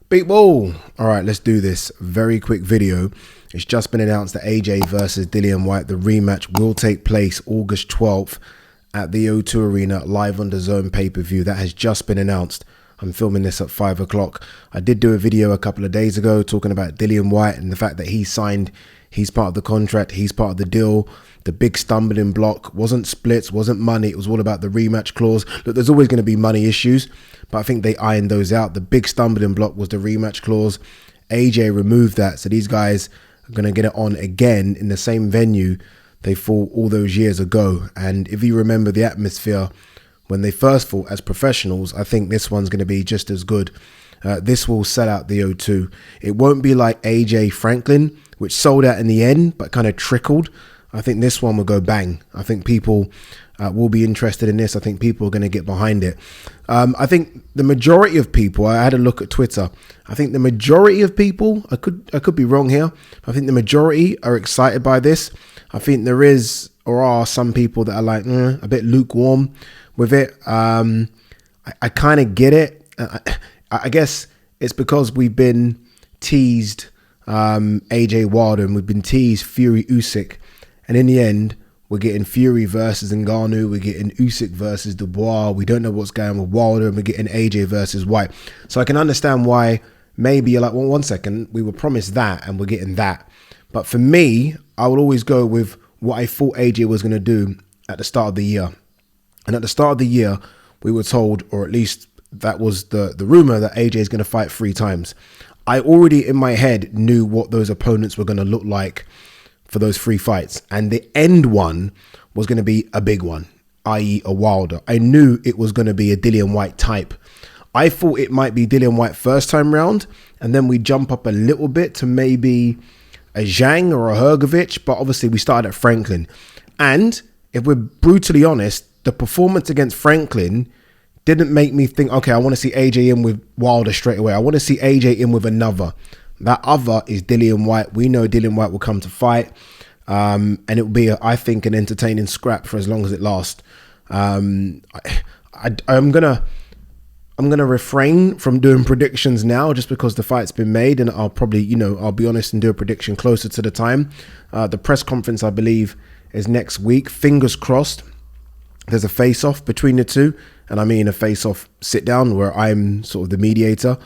People, all right, let's do this. Very quick video. It's just been announced that AJ versus Dillian Whyte, the rematch, will take place August 12th at the O2 Arena, live on DAZN pay-per-view. That has just been announced. I'm filming this at 5 o'clock. I did do a video a couple of days ago talking about Dillian Whyte and the fact that he signed, he's part of the contract, he's part of the deal. The big stumbling block wasn't splits, wasn't money. It was all about the rematch clause. Look, there's always going to be money issues, but I think they ironed those out. The big stumbling block was the rematch clause. AJ removed that, so these guys are going to get it on again in the same venue they fought all those years ago. And if you remember the atmosphere when they first fought as professionals, I think this one's going to be just as good. This will sell out the O2. It won't be like AJ Franklin, which sold out in the end, but kind of trickled. I think this one will go bang. I think people will be interested in this. I think people are going to get behind it. I think the majority of people, I had a look at Twitter. I think the majority of people, I could be wrong here, I think the majority are excited by this. I think there is or are some people that are like a bit lukewarm with it. I kind of get it. I guess it's because we've been teased AJ Wilder and we've been teased Fury Usyk. And in the end, we're getting Fury versus Ngannou. We're getting Usyk versus Dubois. We don't know what's going on with Wilder. And we're getting AJ versus Whyte. So I can understand why maybe you're like, well, 1 second, we were promised that and we're getting that. But for me, I would always go with what I thought AJ was going to do at the start of the year. And at the start of the year, we were told, or at least that was the rumor, that AJ is going to fight 3 times. I already in my head knew what those opponents were going to look like for those 3 fights, and the end one was going to be a big one, i.e. a Wilder. I knew it was going to be a Dillian Whyte type. I thought it might be Dillian Whyte first time round, and then we jump up a little bit to maybe a Zhang or a Hrgovic, but obviously we started at Franklin. And if we're brutally honest, the performance against Franklin didn't make me think, okay, I want to see AJ in with Wilder straight away. I want to see AJ in with another. That other is Dillian Whyte. We know Dillian Whyte will come to fight. And it will be, I think, an entertaining scrap for as long as it lasts. I'm gonna refrain from doing predictions now just because the fight's been made, and I'll probably, I'll be honest and do a prediction closer to the time. The press conference, I believe, is next week. Fingers crossed. There's a face-off between the two, and I mean a face-off sit-down where I'm sort of the mediator.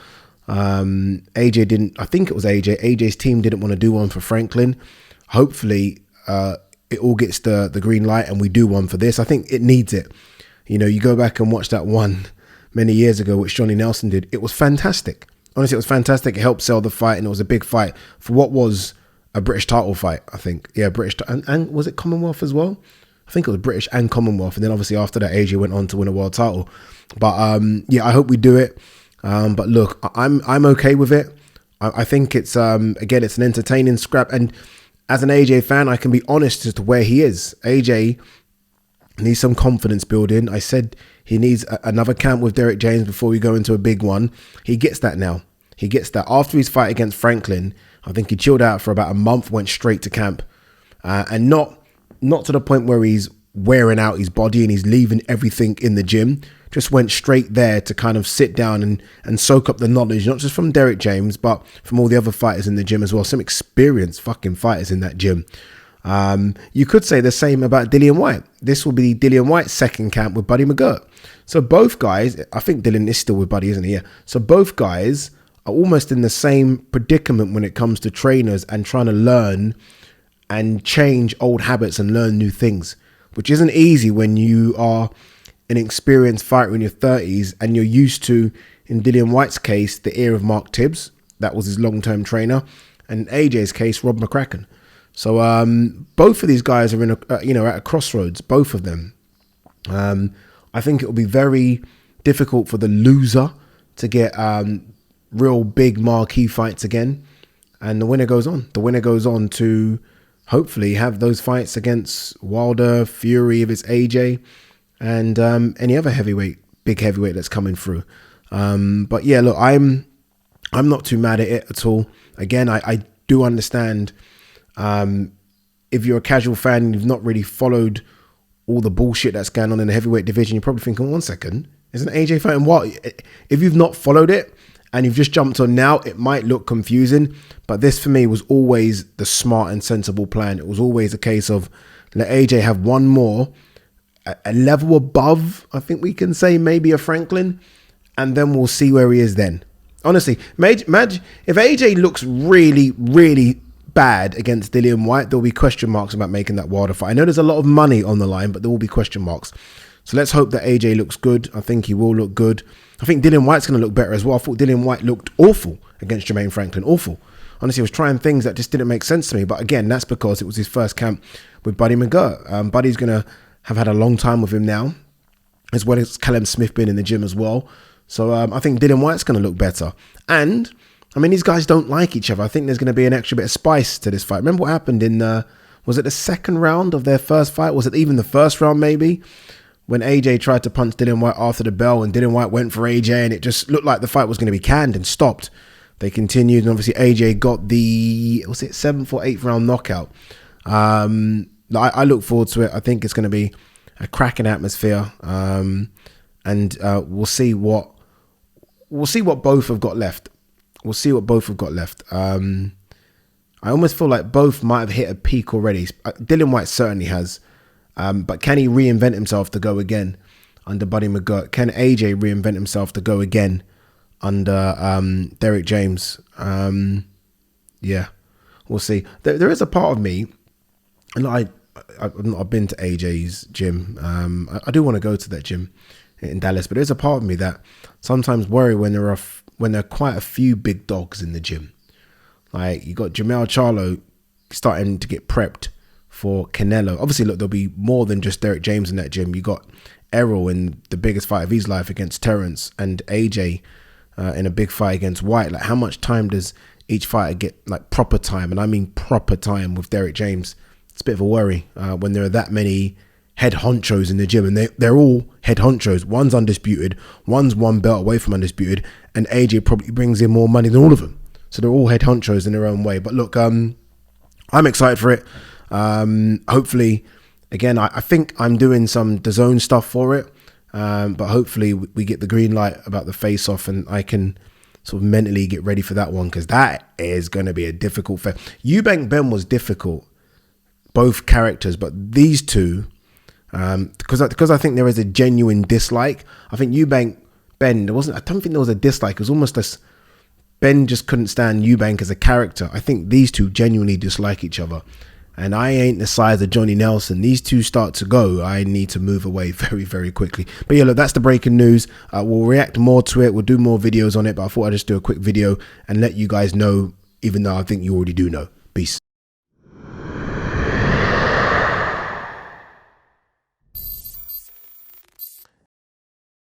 AJ didn't, I think it was AJ's team didn't want to do one for Franklin. Hopefully it all gets the green light and we do one for this. I think it needs it. You go back and watch that one many years ago, which Johnny Nelson did. It was fantastic. Honestly, it was fantastic. It helped sell the fight, and it was a big fight for what was a British title fight, I think. Yeah, British, and was it Commonwealth as well? I think it was British and Commonwealth, and then obviously after that AJ went on to win a world title. But yeah, I hope we do it. But look, I'm okay with it. I think it's again, it's an entertaining scrap, and as an AJ fan, I can be honest as to where he is. AJ needs some confidence building. I said he needs another camp with Derek James before we go into a big one. He gets that now. He gets that after his fight against Franklin. I think he chilled out for about a month, went straight to camp, and not to the point where he's wearing out his body and he's leaving everything in the gym. Just went straight there to kind of sit down and soak up the knowledge, not just from Derek James, but from all the other fighters in the gym as well. Some experienced fucking fighters in that gym. You could say the same about Dillian Whyte. This will be Dillian Whyte's second camp with Buddy McGirt. So both guys, I think Dillian is still with Buddy, isn't he? Yeah. So both guys are almost in the same predicament when it comes to trainers and trying to learn and change old habits and learn new things, which isn't easy when you are an experienced fighter in your 30s and you're used to, in Dillian Whyte's case, the ear of Mark Tibbs. That was his long-term trainer. And AJ's case, Rob McCracken. So both of these guys are in at a crossroads, both of them. I think it will be very difficult for the loser to get real big marquee fights again. And the winner goes on. The winner goes on to hopefully have those fights against Wilder, Fury if it's AJ, and any other big heavyweight that's coming through. But yeah, look, I'm not too mad at it at all. Again, I do understand if you're a casual fan and you've not really followed all the bullshit that's going on in the heavyweight division, you're probably thinking, 1 second, isn't AJ fighting what? If you've not followed it and you've just jumped on now, it might look confusing, but this for me was always the smart and sensible plan. It was always a case of let AJ have one more, a level above, I think we can say, maybe a Franklin, and then we'll see where he is then. Honestly, imagine if AJ looks really, really bad against Dillian Whyte, there'll be question marks about making that Wilder fight. I know there's a lot of money on the line, but there will be question marks. So let's hope that AJ looks good. I think he will look good. I think Dillian Whyte's going to look better as well. I thought Dillian Whyte looked awful against Jermaine Franklin. Awful. Honestly, I was trying things that just didn't make sense to me. But again, that's because it was his first camp with Buddy McGirt. Buddy's going to have had a long time with him now, as well as Callum Smith being in the gym as well. So I think Dillian Whyte's going to look better. And, I mean, these guys don't like each other. I think there's going to be an extra bit of spice to this fight. Remember what happened in, was it the second round of their first fight? Was it even the first round maybe? When AJ tried to punch Dillian Whyte after the bell and Dillian Whyte went for AJ and it just looked like the fight was going to be canned and stopped. They continued and obviously AJ got the, was it 7th or 8th round knockout. I look forward to it. I think it's going to be a cracking atmosphere. And we'll see what both have got left. We'll see what both have got left. I almost feel like both might have hit a peak already. Dillian Whyte certainly has. But can he reinvent himself to go again under Buddy McGirt? Can AJ reinvent himself to go again under Derek James? Yeah, we'll see. There is a part of me, and I've been to AJ's gym. I do want to go to that gym in Dallas, but there's a part of me that sometimes worry when there are quite a few big dogs in the gym. Like you got Jermell Charlo starting to get prepped for Canelo. Obviously, look, there'll be more than just Derek James in that gym. You got Errol in the biggest fight of his life against Terrence, and AJ in a big fight against White. Like, how much time does each fighter get, like proper time? And I mean proper time with Derek James. It's a bit of a worry when there are that many head honchos in the gym, and they're all head honchos. One's undisputed, one's one belt away from undisputed, and AJ probably brings in more money than all of them. So they're all head honchos in their own way. But look, I'm excited for it. Hopefully, again, I think I'm doing some DAZN stuff for it, but hopefully we get the green light about the face-off and I can sort of mentally get ready for that one, because that is going to be a difficult fight. Eubank Ben was difficult, both characters, but these two, because I think there is a genuine dislike. I think Eubank Ben, I don't think there was a dislike. It was almost this, Ben just couldn't stand Eubank as a character. I think these two genuinely dislike each other. And I ain't the size of Johnny Nelson. These two start to go, I need to move away very, very quickly. But yeah, look, that's the breaking news. We'll react more to it. We'll do more videos on it. But I thought I'd just do a quick video and let you guys know, even though I think you already do know. Peace.